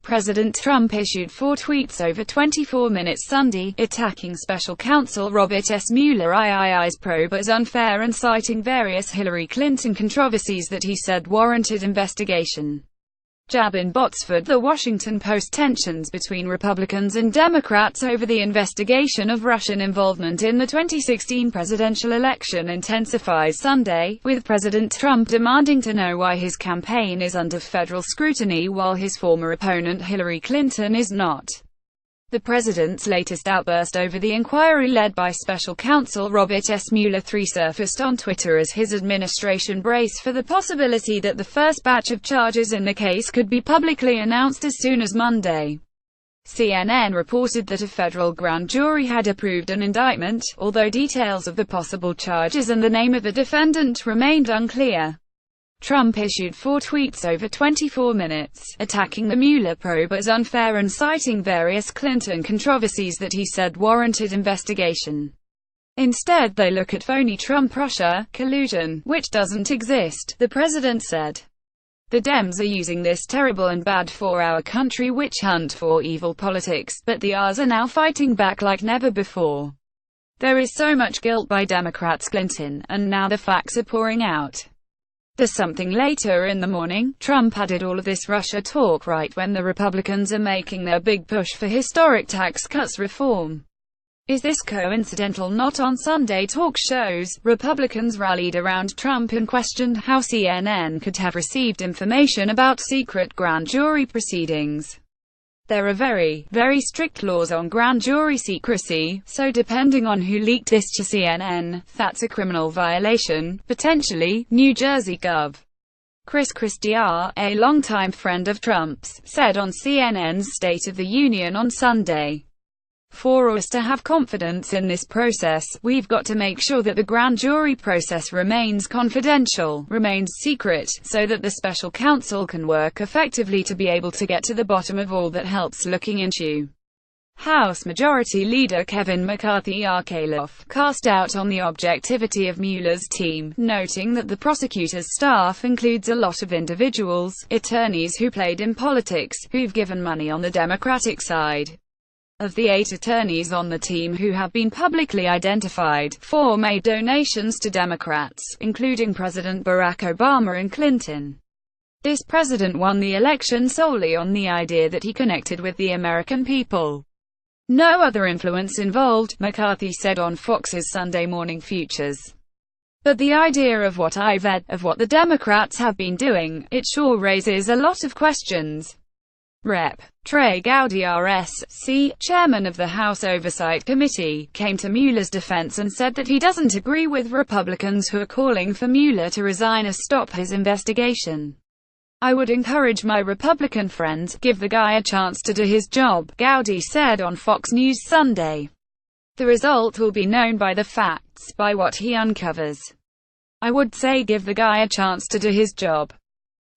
President Trump issued 4 tweets over 24 minutes Sunday, attacking special counsel Robert S. Mueller III's probe as unfair and citing various Hillary Clinton controversies that he said warranted investigation. Jab in Botsford. The Washington Post. Tensions between Republicans and Democrats over the investigation of Russian involvement in the 2016 presidential election intensifies Sunday, with President Trump demanding to know why his campaign is under federal scrutiny while his former opponent Hillary Clinton is not. The president's latest outburst over the inquiry led by special counsel Robert S. Mueller III surfaced on Twitter as his administration braced for the possibility that the first batch of charges in the case could be publicly announced as soon as Monday. CNN reported that a federal grand jury had approved an indictment, although details of the possible charges and the name of the defendant remained unclear. Trump issued 4 tweets over 24 minutes, attacking the Mueller probe as unfair and citing various Clinton controversies that he said warranted investigation. Instead they look at phony Trump-Russia collusion, which doesn't exist, the president said. The Dems are using this terrible and bad for our country witch hunt for evil politics, but the R's are now fighting back like never before. There is so much guilt by Democrats Clinton, and now the facts are pouring out. There's something later in the morning. Trump added all of this Russia talk right when the Republicans are making their big push for historic tax cuts reform. Is this coincidental? Not on Sunday talk shows. Republicans rallied around Trump and questioned how CNN could have received information about secret grand jury proceedings. There are very, very strict laws on grand jury secrecy, so depending on who leaked this to CNN, that's a criminal violation, potentially. New Jersey Gov. Chris Christie, a longtime friend of Trump's, said on CNN's State of the Union on Sunday. For us to have confidence in this process, we've got to make sure that the grand jury process remains confidential, remains secret, so that the special counsel can work effectively to be able to get to the bottom of all that helps looking into. House Majority Leader Kevin McCarthy cast doubt on the objectivity of Mueller's team, noting that the prosecutor's staff includes a lot of individuals, attorneys who played in politics, who've given money on the Democratic side. Of the 8 attorneys on the team who have been publicly identified, 4 made donations to Democrats, including President Barack Obama and Clinton. This president won the election solely on the idea that he connected with the American people. No other influence involved, McCarthy said on Fox's Sunday Morning Futures. But the idea of what I've read, of what the Democrats have been doing, it sure raises a lot of questions. Rep. Trey Gowdy RSC, chairman of the House Oversight Committee, came to Mueller's defense and said that he doesn't agree with Republicans who are calling for Mueller to resign or stop his investigation. I would encourage my Republican friends, give the guy a chance to do his job, Gowdy said on Fox News Sunday. The result will be known by the facts, by what he uncovers. I would say give the guy a chance to do his job.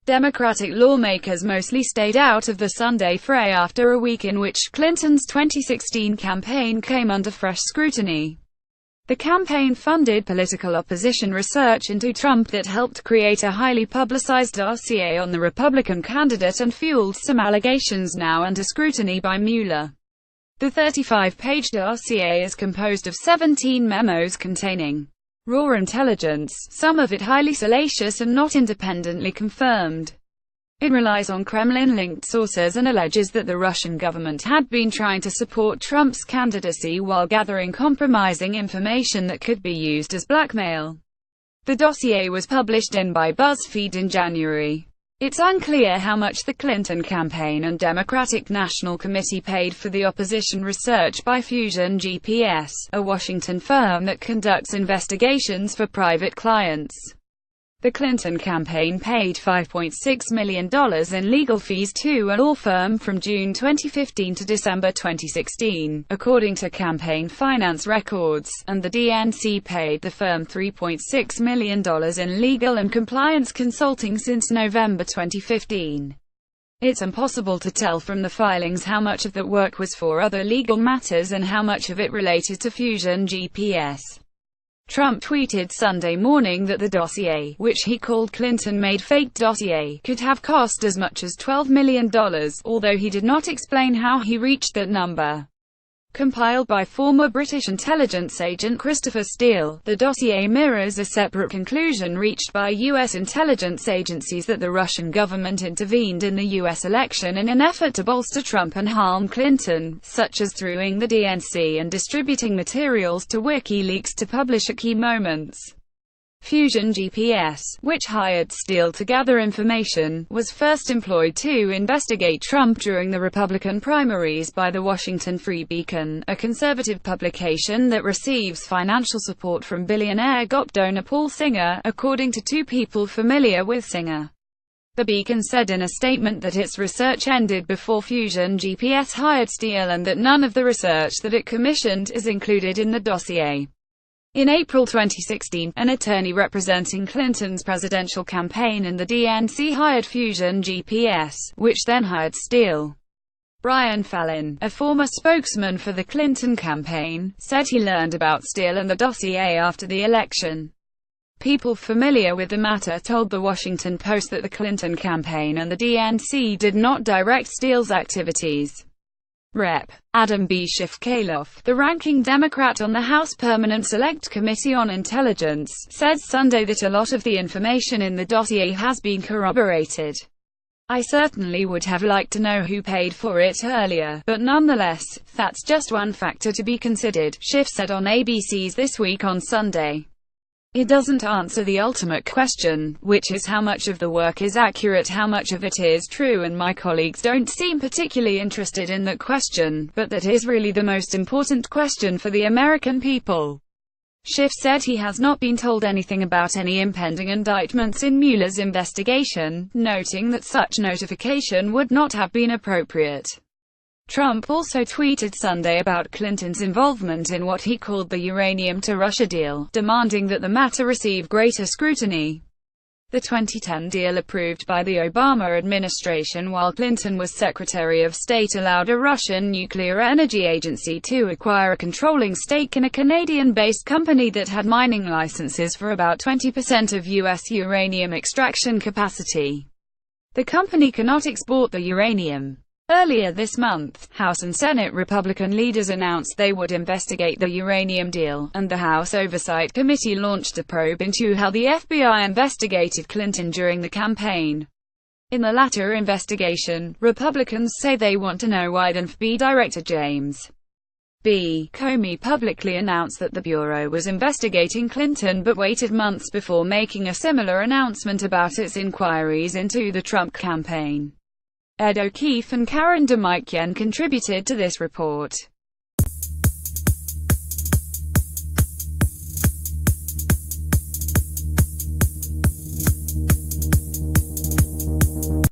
Democratic lawmakers mostly stayed out of the Sunday fray after a week in which Clinton's 2016 campaign came under fresh scrutiny. The campaign funded political opposition research into Trump that helped create a highly publicized dossier on the Republican candidate and fueled some allegations now under scrutiny by Mueller. The 35-page dossier is composed of 17 memos containing raw intelligence, some of it highly salacious and not independently confirmed. It relies on Kremlin-linked sources and alleges that the Russian government had been trying to support Trump's candidacy while gathering compromising information that could be used as blackmail. The dossier was published by BuzzFeed in January. It's unclear how much the Clinton campaign and Democratic National Committee paid for the opposition research by Fusion GPS, a Washington firm that conducts investigations for private clients. The Clinton campaign paid $5.6 million in legal fees to a law firm from June 2015 to December 2016, according to campaign finance records, and the DNC paid the firm $3.6 million in legal and compliance consulting since November 2015. It's impossible to tell from the filings how much of that work was for other legal matters and how much of it related to Fusion GPS. Trump tweeted Sunday morning that the dossier, which he called Clinton-made fake dossier, could have cost as much as $12 million, although he did not explain how he reached that number. Compiled by former British intelligence agent Christopher Steele, the dossier mirrors a separate conclusion reached by U.S. intelligence agencies that the Russian government intervened in the U.S. election in an effort to bolster Trump and harm Clinton, such as through the DNC and distributing materials to WikiLeaks to publish at key moments. Fusion GPS, which hired Steele to gather information, was first employed to investigate Trump during the Republican primaries by the Washington Free Beacon, a conservative publication that receives financial support from billionaire GOP donor Paul Singer, according to two people familiar with Singer. The Beacon said in a statement that its research ended before Fusion GPS hired Steele and that none of the research that it commissioned is included in the dossier. In April 2016, an attorney representing Clinton's presidential campaign and the DNC hired Fusion GPS, which then hired Steele. Brian Fallon, a former spokesman for the Clinton campaign, said he learned about Steele and the dossier after the election. People familiar with the matter told The Washington Post that the Clinton campaign and the DNC did not direct Steele's activities. Rep. Adam B. Schiff-Kaloff, the ranking Democrat on the House Permanent Select Committee on Intelligence, said Sunday that a lot of the information in the dossier has been corroborated. I certainly would have liked to know who paid for it earlier, but nonetheless, that's just one factor to be considered, Schiff said on ABC's This Week on Sunday. It doesn't answer the ultimate question, which is how much of the work is accurate, how much of it is true, and my colleagues don't seem particularly interested in that question, but that is really the most important question for the American people. Schiff said he has not been told anything about any impending indictments in Mueller's investigation, noting that such notification would not have been appropriate. Trump also tweeted Sunday about Clinton's involvement in what he called the uranium to Russia deal, demanding that the matter receive greater scrutiny. The 2010 deal, approved by the Obama administration while Clinton was Secretary of State, allowed a Russian nuclear energy agency to acquire a controlling stake in a Canadian-based company that had mining licenses for about 20% of U.S. uranium extraction capacity. The company cannot export the uranium. Earlier this month, House and Senate Republican leaders announced they would investigate the uranium deal, and the House Oversight Committee launched a probe into how the FBI investigated Clinton during the campaign. In the latter investigation, Republicans say they want to know why then FBI Director James B. Comey publicly announced that the Bureau was investigating Clinton but waited months before making a similar announcement about its inquiries into the Trump campaign. Ed O'Keefe and Karen DeMikian contributed to this report.